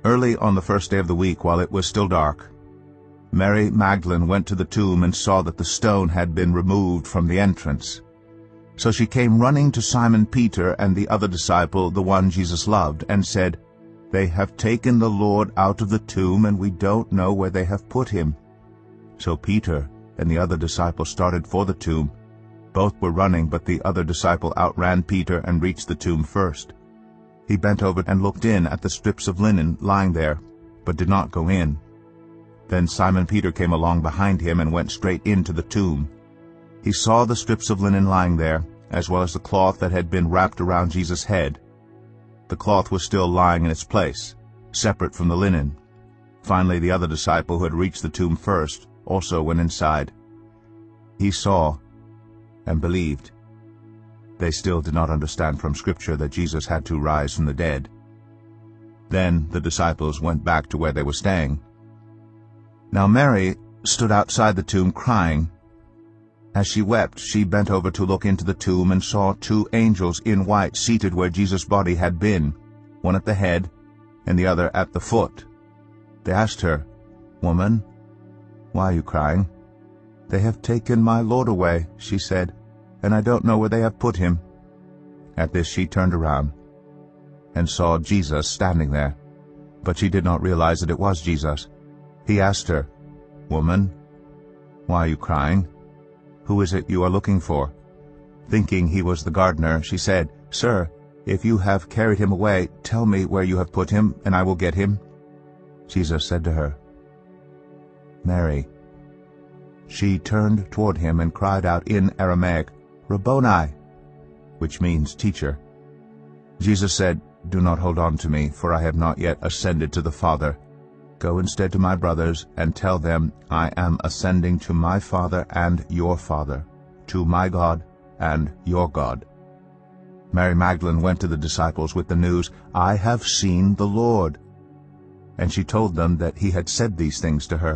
Early on the first day of the week, while it was still dark, Mary Magdalene went to the tomb and saw that the stone had been removed from the entrance. So she came running to Simon Peter and the other disciple, the one Jesus loved, and said, "They have taken the Lord out of the tomb, and we don't know where they have put him." So Peter and the other disciple started for the tomb. Both were running, but the other disciple outran Peter and reached the tomb first. He bent over and looked in at the strips of linen lying there, but did not go in. Then Simon Peter came along behind him and went straight into the tomb. He saw the strips of linen lying there, as well as the cloth that had been wrapped around Jesus' head. The cloth was still lying in its place, separate from the linen. Finally, the other disciple who had reached the tomb first also went inside. He saw and believed. They still did not understand from Scripture that Jesus had to rise from the dead. Then the disciples went back to where they were staying. Now Mary stood outside the tomb crying. As she wept, she bent over to look into the tomb and saw 2 angels in white seated where Jesus' body had been, one at the head and the other at the foot. They asked her, "Woman, why are you crying?" "They have taken my Lord away," she said, "and I don't know where they have put him." At this she turned around and saw Jesus standing there, but she did not realize that it was Jesus. He asked her, "Woman, why are you crying? Who is it you are looking for?" Thinking he was the gardener, she said, "Sir, if you have carried him away, tell me where you have put him, and I will get him." Jesus said to her, "Mary." She turned toward him and cried out in Aramaic, "Rabboni," which means teacher. Jesus said, "Do not hold on to me, for I have not yet ascended to the Father. Go instead to my brothers and tell them, I am ascending to my Father and your Father, to my God and your God." Mary Magdalene went to the disciples with the news, "I have seen the Lord." And she told them that he had said these things to her.